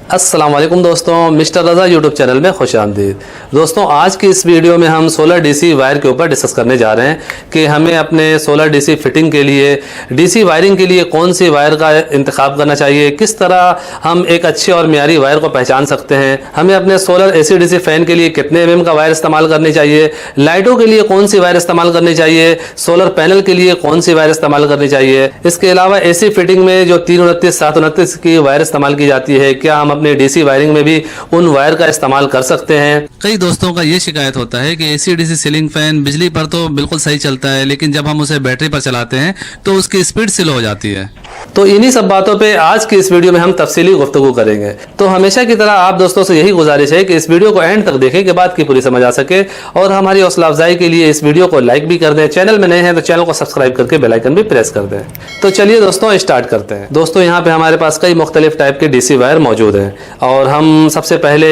अस्सलाम वालेकुम दोस्तों, मिस्टर रज़ा यूट्यूब चैनल में खुशामदीद। दोस्तों, आज की इस वीडियो में हम सोलर डीसी वायर के ऊपर डिस्कस करने जा रहे हैं कि हमें अपने सोलर डीसी फिटिंग के लिए, डीसी वायरिंग के लिए कौन सी वायर का इंतखाब करना चाहिए, किस तरह हम एक अच्छे और मियारी वायर को पहचान सकते हैं, हमें अपने सोलर एसी डीसी फ़ैन के लिए कितने mm का वायर इस्तेमाल करनी चाहिए, लाइटों के लिए कौन सी वायर इस्तेमाल करनी चाहिए, सोलर पैनल के लिए कौन सी वायर इस्तेमाल करनी चाहिए। इसके अलावा एसी फिटिंग में जो 329 729 की वायर इस्तेमाल की जाती है, क्या हम अपने डीसी वायरिंग में भी उन वायर का इस्तेमाल कर सकते हैं। कई दोस्तों का ये शिकायत होता है कि एसी डीसी सीलिंग फैन बिजली पर तो बिल्कुल सही चलता है, लेकिन जब हम उसे बैटरी पर चलाते हैं तो उसकी स्पीड स्लो हो जाती है। तो इन्हीं सब बातों पे आज की इस वीडियो में हम तफसीली गुफ्तगू करेंगे। तो हमेशा की तरह आप दोस्तों से यही गुजारिश है कि इस वीडियो को एंड तक देखें कि बात की पूरी समझ आ सके, और हमारी हौसला अफजाई के लिए इस वीडियो को लाइक भी कर दें। चैनल में नए हैं तो चैनल को सब्सक्राइब करके बेल आइकन भी प्रेस कर दें। तो चलिए दोस्तों स्टार्ट करते हैं। दोस्तों, यहाँ पे हमारे पास कई मुख्तलिफ टाइप के डीसी वायर मौजूद हैं, और हम सबसे पहले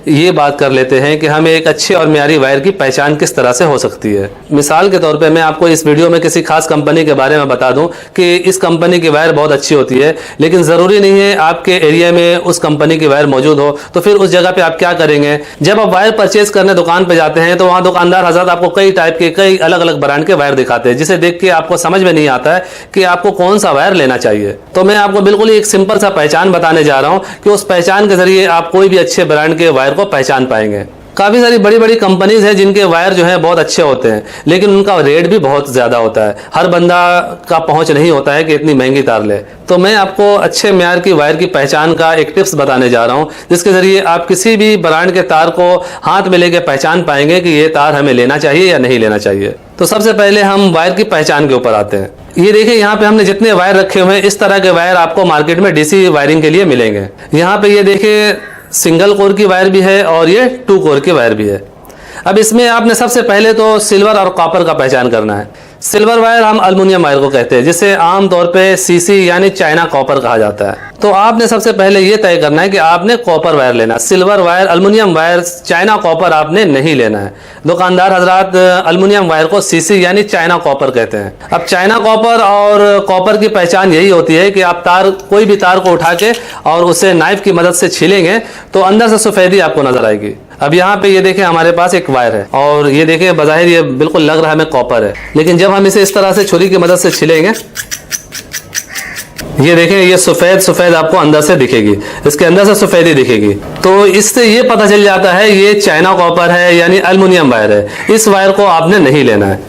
ये बात कर लेते हैं कि हमें एक अच्छे और मियारी वायर की पहचान किस तरह से हो सकती है। मिसाल के तौर पर मैं आपको इस वीडियो में किसी खास कंपनी के बारे में बता दूं कि इस कंपनी की वायर बहुत अच्छी होती है, लेकिन ज़रूरी नहीं है आपके एरिया में उस कंपनी की वायर मौजूद हो। तो फिर उस जगह पे आप क्या करेंगे, जब आप वायर परचेज करने दुकान पे जाते हैं तो वहाँ दुकानदार हज़रत आपको कई टाइप के, कई अलग अलग ब्रांड के वायर दिखाते हैं, जिसे देख के आपको समझ में नहीं आता है कि आपको कौन सा वायर लेना चाहिए। तो मैं आपको बिल्कुल एक सिंपल सा पहचान बताने जा रहा हूँ कि उस पहचान के जरिए आप कोई भी अच्छे ब्रांड के वायर को पहचान पाएंगे। काफ़ी सारी बड़ी बड़ी कंपनीज हैं जिनके वायर जो है बहुत अच्छे होते हैं, लेकिन उनका रेट भी बहुत ज़्यादा होता है। हर बंदा का पहुंच नहीं होता है कि इतनी महंगी तार ले। तो मैं आपको अच्छे म्यार की वायर की पहचान का एक टिप्स बताने जा रहा हूं, जिसके ज़रिए आप किसी भी ब्रांड के तार को हाथ में लेके पहचान पाएंगे कि ये तार हमें लेना चाहिए या नहीं लेना चाहिए। तो सबसे पहले हम वायर की पहचान के ऊपर आते हैं। ये देखिए, यहाँ पे हमने जितने वायर रखे हुए हैं, इस तरह के वायर आपको मार्केट में डीसी वायरिंग के लिए मिलेंगे। यहाँ पे ये देखिए, सिंगल कोर की वायर भी है और ये 2 कोर की वायर भी है। अब इसमें आपने सबसे पहले तो सिल्वर और कॉपर का पहचान करना है। सिल्वर वायर हम अल्युमिनियम वायर को कहते हैं, जिसे आम तौर पे सीसी यानी चाइना कॉपर कहा जाता है। तो आपने सबसे पहले ये तय करना है कि आपने कॉपर वायर लेना है। Silver wire, aluminium wire, China copper आपने नहीं लेना है। दुकानदार हजरात अल्युमिनियम वायर को सीसी यानी चाइना कॉपर कहते हैं। अब चाइना कॉपर और कॉपर की पहचान यही होती है कि आप तार, कोई भी तार को उठा के और उसे नाइफ की मदद से छीलेंगे तो अंदर से सफेदी आपको नजर आएगी। अब यहाँ पे ये देखें, हमारे पास एक वायर है और ये देखें, बज़ाहिर ये बिल्कुल लग रहा है हमें कॉपर है, लेकिन जब हम इसे इस तरह से छुरी की मदद से छिलेंगे, ये देखें, ये सफेद सफेद आपको अंदर से दिखेगी, इसके अंदर से सफेदी दिखेगी। तो इससे ये पता चल जाता है ये चाइना कॉपर है यानी अल्युमिनियम वायर है। इस वायर को आपने नहीं लेना है।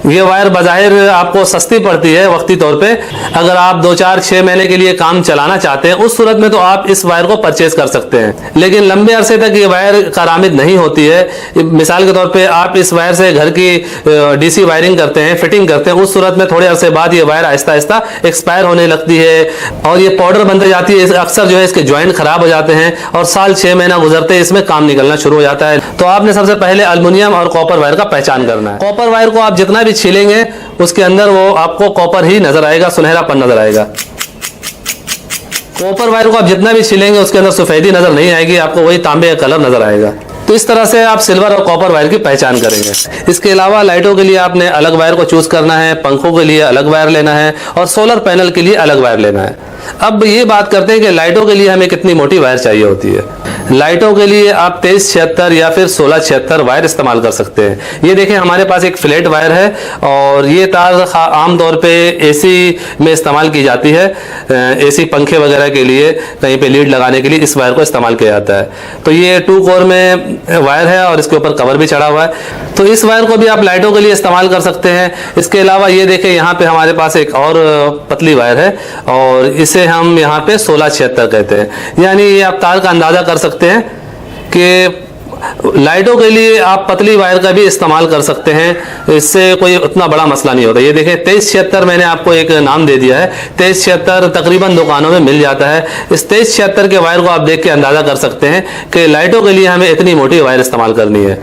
ये वायर बज़ाहिर आपको सस्ती पड़ती है वक्ती तौर पे। अगर आप 2 4 6 महीने के लिए काम चलाना चाहते हैं, उस सूरत में तो आप इस वायर को परचेज कर सकते हैं, लेकिन लंबे अरसे तक ये वायर कारामिद नहीं होती है। मिसाल के तौर पे आप इस वायर से घर की डीसी वायरिंग करते हैं, फिटिंग करते हैं, उस सूरत में थोड़े अरसे बाद ये वायर आहिस्ता आहिस्ता एक्सपायर होने लगती है और ये पाउडर बनते जाती है। अक्सर जो है इसके ज्वाइंट खराब हो जाते हैं और साल 6 महीना गुजरते इसमें काम निकलना शुरू हो जाता है। तो आपने सबसे पहले अल्युमिनियम और कॉपर वायर का पहचान करना है। कॉपर वायर को आप जितना छीलेंगे उसके अंदर वो आपको कॉपर ही नजर आएगा, सुनहरापन नजर आएगा। कॉपर वायर को आप जितना भी छीलेंगे उसके अंदर सफेदी नजर नहीं आएगी, आपको वही तांबे का कलर नजर आएगा। तो इस तरह से आप सिल्वर और कॉपर वायर की पहचान करेंगे। इसके अलावा लाइटों के लिए आपने अलग वायर को चूज करना है, पंखों के लिए अलग वायर लेना है और सोलर पैनल के लिए अलग वायर लेना है। अब ये बात करते हैं कि लाइटों के लिए हमें कितनी मोटी वायर चाहिए होती है। लाइटों के लिए आप 2376 या फिर 1676 वायर इस्तेमाल कर सकते हैं। ये देखें, हमारे पास एक फ्लैट वायर है और ये तार आमतौर पे एसी में इस्तेमाल की जाती है। एसी पंखे वगैरह के लिए, कहीं पे लीड लगाने के लिए इस वायर को इस्तेमाल किया जाता है। तो ये 2 कोर में वायर है और इसके ऊपर कवर भी चढ़ा हुआ है। तो इस वायर को भी आप लाइटों के लिए इस्तेमाल कर सकते हैं। इसके अलावा ये देखें, यहाँ पे हमारे पास एक और पतली वायर है और इसे हम यहाँ पे 1676 कहते हैं। यानी ये आप तार का अंदाजा कर सकते हैं कि लाइटों के लिए आप पतली वायर का भी इस्तेमाल कर सकते हैं, इससे कोई उतना बड़ा मसला नहीं होता। ये देखें, 2376 मैंने आपको एक नाम दे दिया है। 2376 तकरीबन दुकानों में मिल जाता है। इस 2376 के वायर को आप देख के अंदाजा कर सकते हैं कि लाइटों के लिए हमें इतनी मोटी वायर इस्तेमाल करनी है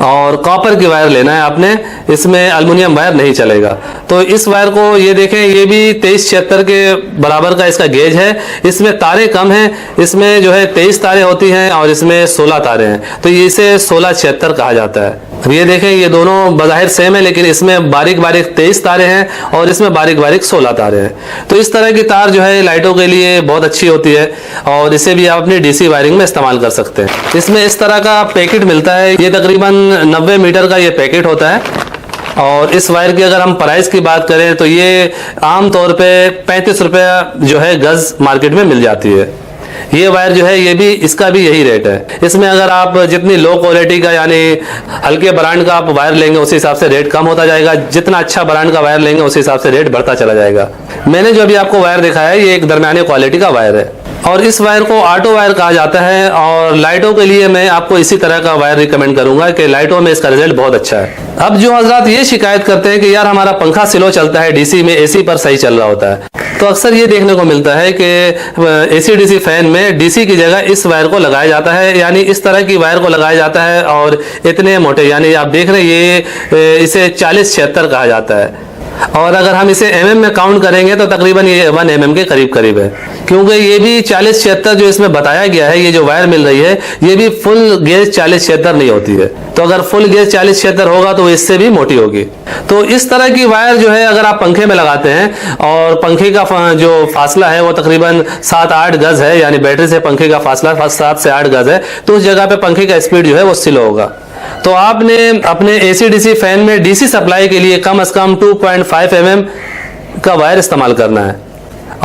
और कॉपर की वायर लेना है आपने, इसमें अल्युमिनियम वायर नहीं चलेगा। तो इस वायर को ये देखें, ये भी 2376 के बराबर का इसका गेज है। इसमें तारे कम हैं, इसमें जो है 23 तारे होती हैं और इसमें 16 तारे हैं, तो इसे 1676 कहा जाता है। अब ये देखें, ये दोनों बज़ाहिर सेम है, लेकिन इसमें बारीक बारीक 23 तारे हैं और इसमें बारीक बारीक 16 तारे हैं। तो इस तरह की तार जो है लाइटों के लिए बहुत अच्छी होती है और इसे भी आप अपनी डीसी वायरिंग में इस्तेमाल कर सकते हैं। इसमें इस तरह का पैकेट मिलता है, ये तकरीबन 90 मीटर का ये पैकेट होता है। और इस वायर की अगर हम प्राइस की बात करें तो ये आम तौर पे 35 रुपये जो है गज मार्केट में मिल जाती है। ये वायर जो है ये भी, इसका भी यही रेट है। इसमें अगर आप जितनी लो क्वालिटी का यानी हल्के ब्रांड का आप वायर लेंगे उस हिसाब से रेट कम होता जाएगा, जितना अच्छा ब्रांड का वायर लेंगे उस हिसाब से रेट बढ़ता चला जाएगा। मैंने जो अभी आपको वायर दिखाया है ये एक दरमियानी क्वालिटी का वायर है और इस वायर को ऑटो वायर कहा जाता है। और लाइटों के लिए मैं आपको इसी तरह का वायर रिकमेंड करूंगा कि लाइटों में इसका रिजल्ट बहुत अच्छा है। अब जो हजरात ये शिकायत करते हैं कि यार हमारा पंखा स्लो चलता है, डीसी में एसी पर सही चल रहा होता है, तो अक्सर ये देखने को मिलता है कि एसी डीसी फैन में डीसी की जगह इस वायर को लगाया जाता है, यानी इस तरह की वायर को लगाया जाता है और इतने मोटे, यानी आप देख रहे हैं ये इसे 40-76 कहा जाता है। और अगर हम इसे mm में काउंट करेंगे तो तकरीबन ये 1 mm के करीब करीब है, क्योंकि ये भी 40-76 जो इसमें बताया गया है, ये जो वायर मिल रही है ये भी फुल गेज 40-76 नहीं होती है। तो अगर फुल गेज 40-76 होगा तो इससे भी मोटी होगी। तो इस तरह की वायर जो है अगर आप पंखे में लगाते हैं और पंखे का जो फासला है वो तकरीबन 7-8 गज है, यानी बैटरी से पंखे का फासला 7 से 8 गज है, तो उस जगह पे पंखे का स्पीड जो है वो स्लो होगा। तो आपने अपने एसी डीसी फैन में डीसी सप्लाई के लिए कम से कम 2.5 mm का वायर इस्तेमाल करना है।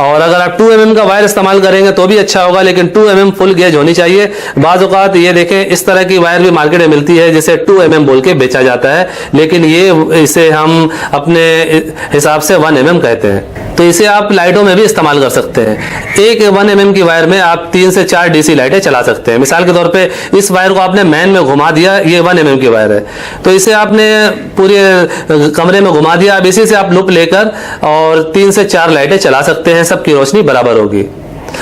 और अगर आप 2 mm का वायर इस्तेमाल करेंगे तो भी अच्छा होगा, लेकिन 2 mm फुल गेज होनी चाहिए। बाज़ औक़ात ये देखें इस तरह की वायर भी मार्केट में मिलती है जिसे 2 mm बोल के बेचा जाता है, लेकिन ये इसे हम अपने हिसाब से 1 mm कहते हैं। तो इसे आप लाइटों में भी इस्तेमाल कर सकते हैं। एक 1 mm की वायर में आप 3 से 4 डीसी लाइटें चला सकते हैं। मिसाल के तौर पे इस वायर को आपने मैन में घुमा दिया, ये 1 mm की वायर है, तो इसे आपने पूरे कमरे में घुमा दिया। अब इसी से आप लुप लेकर और 3 से 4 लाइटें चला सकते हैं, सबकी रोशनी बराबर होगी।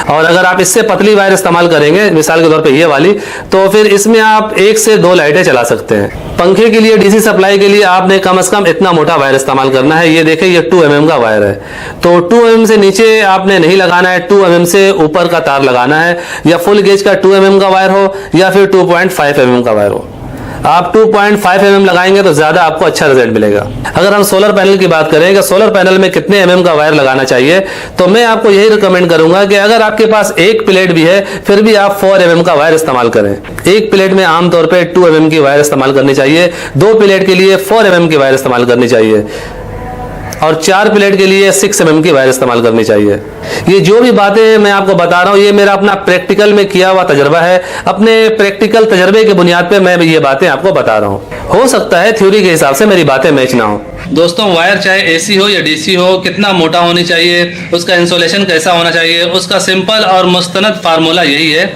और अगर आप इससे पतली वायर इस्तेमाल करेंगे, मिसाल के तौर पे ये वाली, तो फिर इसमें आप 1 से 2 लाइटें चला सकते हैं। पंखे के लिए डीसी सप्लाई के लिए आपने कम से कम इतना मोटा वायर इस्तेमाल करना है। ये देखें ये 2 mm का वायर है, तो 2 mm से नीचे आपने नहीं लगाना है, 2 mm से ऊपर का तार लगाना है। या फुल गेज का 2 mm का वायर हो या फिर 2.5 mm का वायर हो। आप 2.5 mm लगाएंगे तो ज्यादा आपको अच्छा रिजल्ट मिलेगा। अगर हम सोलर पैनल की बात करें कि सोलर पैनल में कितने mm का वायर लगाना चाहिए, तो मैं आपको यही रिकमेंड करूंगा कि अगर आपके पास एक प्लेट भी है फिर भी आप 4 mm का वायर इस्तेमाल करें। एक प्लेट में आमतौर पे 2 mm की वायर इस्तेमाल करनी चाहिए, 2 प्लेट के लिए 4 mm की वायर इस्तेमाल करनी चाहिए और 4 प्लेट के लिए 6 mm की वायर इस्तेमाल करनी चाहिए। ये जो भी बातें मैं आपको बता रहा हूँ ये मेरा अपना प्रैक्टिकल में किया हुआ तजर्बा है। अपने प्रैक्टिकल तजर्बे के बुनियाद पे मैं ये बातें आपको बता रहा हूँ। हो सकता है थ्योरी के हिसाब से मेरी बातें मैच ना हो। दोस्तों, वायर चाहे एसी हो या डीसी हो, कितना मोटा होनी चाहिए, उसका इंसुलेशन कैसा होना चाहिए, उसका सिंपल और मुस्तनद फार्मूला यही है।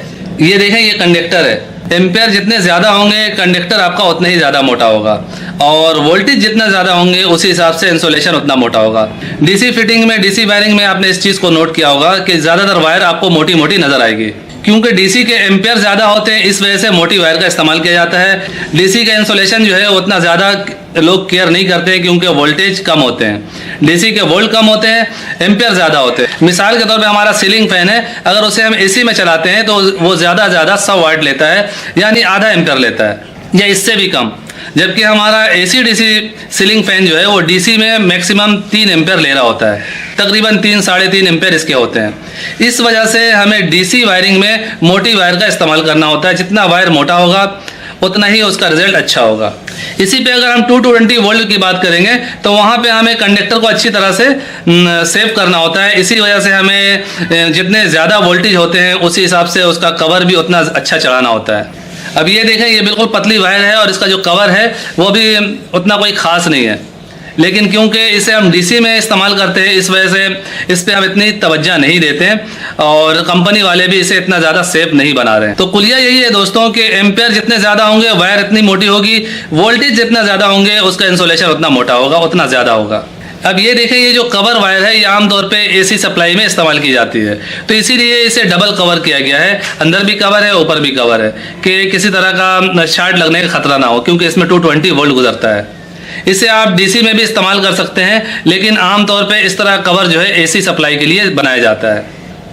ये देखें, ये कंडक्टर है, एम्पेयर जितने ज़्यादा होंगे कंडक्टर आपका उतना ही ज़्यादा मोटा होगा और वोल्टेज जितना ज़्यादा होंगे उसी हिसाब से इंसुलेशन उतना मोटा होगा। डीसी फिटिंग में, डीसी वायरिंग में आपने इस चीज़ को नोट किया होगा कि ज़्यादातर वायर आपको मोटी मोटी नज़र आएगी, क्योंकि डीसी के एम्पेयर ज़्यादा होते हैं, इस वजह से मोटी वायर का इस्तेमाल किया जाता है। डीसी का इंसुलेशन जो है उतना ज़्यादा लोग केयर नहीं करते हैं क्योंकि वोल्टेज कम होते हैं। डीसी के वोल्ट कम होते हैं, एम्पेयर ज़्यादा होते हैं। मिसाल के तौर पे हमारा सीलिंग फैन है, अगर उसे हम एसी में चलाते हैं तो वो ज़्यादा 100 वाट लेता है, यानी आधा एम्पेयर लेता है या इससे भी कम। जबकि हमारा एसी डीसी सीलिंग फैन जो है वो डीसी में मैक्सिमम 3 एम्पेयर ले रहा होता है, तकरीबन 3-3.5 एम्पेयर इसके होते हैं। इस वजह से हमें डीसी वायरिंग में मोटी वायर का इस्तेमाल करना होता है। जितना वायर मोटा होगा उतना ही उसका रिजल्ट अच्छा होगा। इसी पे अगर हम 220 वोल्ट की बात करेंगे तो वहाँ पे हमें कंडक्टर को अच्छी तरह से सेव करना होता है। इसी वजह से हमें जितने ज़्यादा वोल्टेज होते हैं उसी हिसाब से उसका कवर भी उतना अच्छा चढ़ाना होता है। अब ये देखें, ये बिल्कुल पतली वायर है और इसका जो कवर है वो भी उतना कोई ख़ास नहीं है, लेकिन क्योंकि इसे हम डीसी में इस्तेमाल करते हैं इस वजह से इस पे हम इतनी तवज्जो नहीं देते हैं और कंपनी वाले भी इसे इतना ज़्यादा सेफ नहीं बना रहे हैं। तो कुलिया यही है दोस्तों कि एम्पेयर जितने ज़्यादा होंगे वायर इतनी मोटी होगी, वोल्टेज जितना ज़्यादा होंगे उसका इंसुलेशन उतना मोटा होगा, उतना ज़्यादा होगा। अब ये देखें, ये जो कवर वायर है ये आमतौर पे एसी सप्लाई में इस्तेमाल की जाती है, तो इसीलिए इसे डबल कवर किया गया है। अंदर भी कवर है, ऊपर भी कवर है कि किसी तरह का शॉर्ट लगने का खतरा ना हो, क्योंकि इसमें 220 वोल्ट गुजरता है। इसे आप डीसी में भी इस्तेमाल कर सकते हैं, लेकिन आमतौर पे इस तरह कवर जो है एसी सप्लाई के लिए बनाया जाता है।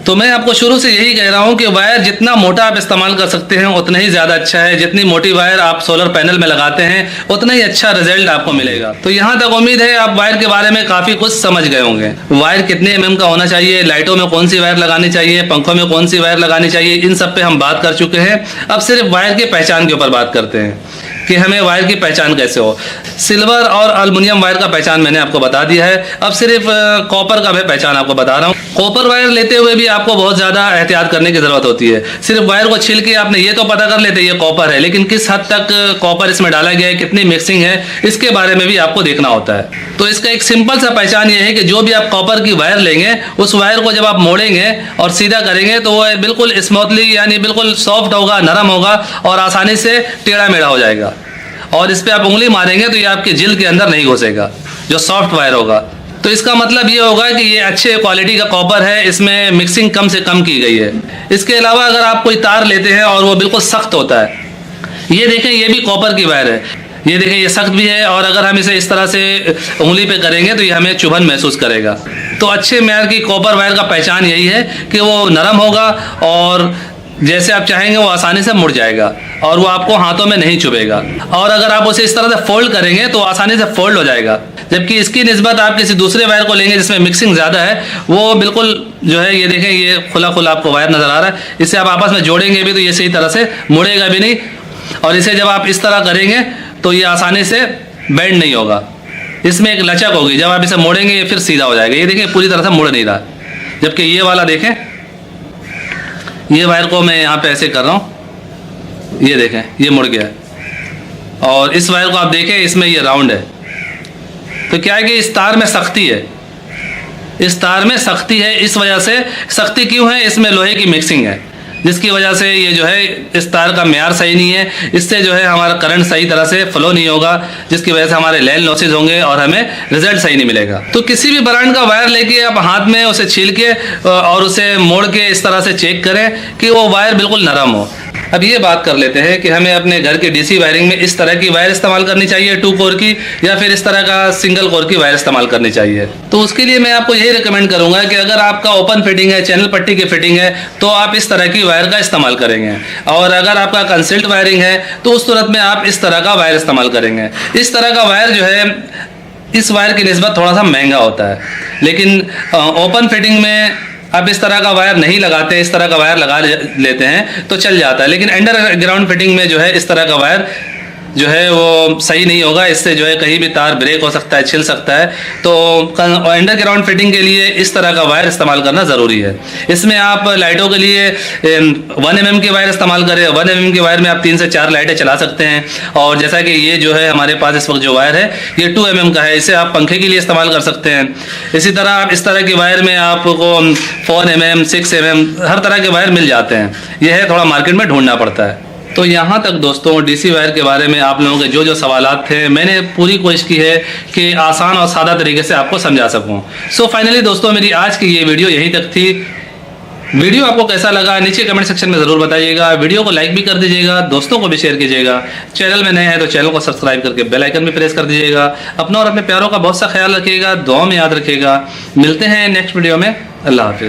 तो मैं आपको शुरू से यही कह रहा हूं कि वायर जितना मोटा आप इस्तेमाल कर सकते हैं उतना ही ज़्यादा अच्छा है। जितनी मोटी वायर आप सोलर पैनल में लगाते हैं उतना ही अच्छा रिजल्ट आपको मिलेगा। तो यहाँ तक उम्मीद है आप वायर के बारे में काफ़ी कुछ समझ गए होंगे। वायर कितने mm का होना चाहिए, लाइटों में कौन सी वायर लगानी चाहिए, पंखों में कौन सी वायर लगानी चाहिए, इन सब पे हम बात कर चुके हैं। अब सिर्फ वायर की पहचान के ऊपर बात करते हैं कि हमें वायर की पहचान कैसे हो। सिल्वर और एल्युमिनियम वायर का पहचान मैंने आपको बता दिया है। अब सिर्फ कॉपर का मैं पहचान आपको बता रहा हूँ। कॉपर वायर लेते हुए भी आपको बहुत ज़्यादा एहतियात करने की ज़रूरत होती है। सिर्फ वायर को छील के आपने ये तो पता कर लेते ये कॉपर है, लेकिन किस हद तक कॉपर इसमें डाला गया है, कितनी मिक्सिंग है, इसके बारे में भी आपको देखना होता है। तो इसका एक सिंपल सा पहचान ये है कि जो भी आप कॉपर की वायर लेंगे उस वायर को जब आप मोड़ेंगे और सीधा करेंगे तो वो बिल्कुल स्मूथली यानी बिल्कुल सॉफ्ट होगा, नरम होगा और आसानी से टेढ़ा मेढ़ा हो जाएगा। और इस पे आप उंगली मारेंगे तो ये आपके जिल के अंदर नहीं घुसेगा, जो सॉफ्ट वायर होगा। तो इसका मतलब ये होगा कि ये अच्छे क्वालिटी का कॉपर है, इसमें मिक्सिंग कम से कम की गई है। इसके अलावा अगर आप कोई तार लेते हैं और वो बिल्कुल सख्त होता है, ये देखें ये भी कॉपर की वायर है, ये देखें ये सख्त भी है और अगर हम इसे इस तरह से उंगली पे करेंगे तो ये हमें चुभन महसूस करेगा। तो अच्छे मेयार की कॉपर वायर का पहचान यही है कि वो नरम होगा और जैसे आप चाहेंगे वो आसानी से मुड़ जाएगा और वो आपको हाथों में नहीं चुभेगा। और अगर आप उसे इस तरह से फोल्ड करेंगे तो आसानी से फोल्ड हो जाएगा। जबकि इसकी निस्बत आप किसी दूसरे वायर को लेंगे जिसमें मिक्सिंग ज़्यादा है, वो बिल्कुल जो है ये देखें ये खुला खुला आपको वायर नज़र आ रहा है। इसे आप आपस में जोड़ेंगे भी तो ये सही तरह से मुड़ेगा भी नहीं और इसे जब आप इस तरह करेंगे तो ये आसानी से बेंड नहीं होगा। इसमें एक लचक होगी, जब आप इसे मोड़ेंगे ये फिर सीधा हो जाएगा। ये देखें पूरी तरह से मुड़ नहीं रहा। जबकि ये वाला देखें, ये वायर को मैं यहाँ पे ऐसे कर रहा हूँ, ये देखें ये मुड़ गया। और इस वायर को आप देखें इसमें ये राउंड है। तो क्या है कि इस तार में सख्ती है, इस तार में सख्ती है। इस वजह से सख्ती क्यों है, इसमें लोहे की मिक्सिंग है जिसकी वजह से ये जो है इस तार का म्यार सही नहीं है। इससे जो है हमारा करंट सही तरह से फ्लो नहीं होगा, जिसकी वजह से हमारे लेन लॉसेज होंगे और हमें रिजल्ट सही नहीं मिलेगा। तो किसी भी ब्रांड का वायर लेके आप हाथ में उसे छील के और उसे मोड़ के इस तरह से चेक करें कि वो वायर बिल्कुल नरम हो। अब ये बात कर लेते हैं कि हमें अपने घर की डीसी वायरिंग में इस तरह की वायर इस्तेमाल करनी चाहिए 2 कोर की, या फिर इस तरह का सिंगल कोर की वायर इस्तेमाल करनी चाहिए। तो उसके लिए मैं आपको यही रिकमेंड करूंगा कि अगर आपका ओपन फिटिंग है, चैनल पट्टी की फिटिंग है, तो आप इस तरह की वायर का इस्तेमाल करेंगे। और अगर आपका कंसिल्ट वायरिंग है तो उस सूरत में आप इस तरह का वायर इस्तेमाल करेंगे। इस तरह का वायर जो है इस वायर की निस्बत थोड़ा सा महंगा होता है, लेकिन ओपन फिटिंग में आप इस तरह का वायर नहीं लगाते, इस तरह का वायर लगा लेते हैं तो चल जाता है। लेकिन अंडरग्राउंड फिटिंग में जो है इस तरह का वायर जो है वो सही नहीं होगा। इससे जो है कहीं भी तार ब्रेक हो सकता है, छिल सकता है। तो अंडरग्राउंड फिटिंग के लिए इस तरह का वायर इस्तेमाल करना ज़रूरी है। इसमें आप लाइटों के लिए 1 mm की वायर इस्तेमाल करें। 1 mm की वायर में आप 3 से 4 लाइटें चला सकते हैं। और जैसा कि ये जो है हमारे पास इस वक्त जो वायर है ये 2 mm का है, इसे आप पंखे के लिए इस्तेमाल कर सकते हैं। इसी तरह आप इस तरह की वायर में आपको 4 mm 6 mm हर तरह के वायर मिल जाते हैं। यह है थोड़ा मार्केट में ढूंढना पड़ता है। तो यहाँ तक दोस्तों डीसी वायर के बारे में आप लोगों के जो जो सवालात थे मैंने पूरी कोशिश की है कि आसान और सादा तरीके से आपको समझा सकूँ। सो फाइनली दोस्तों मेरी आज की ये वीडियो यहीं तक थी। वीडियो आपको कैसा लगा नीचे कमेंट सेक्शन में ज़रूर बताइएगा। वीडियो को लाइक भी कर दीजिएगा, दोस्तों को भी शेयर कीजिएगा। चैनल में नए हैं तो चैनल को सब्सक्राइब करके बेल आइकन भी प्रेस कर दीजिएगा। अपना और अपने प्यारों का बहुत सा ख्याल रखिएगा, दुआ में याद रखिएगा। मिलते हैं नेक्स्ट वीडियो में। अल्लाह हाफिज़।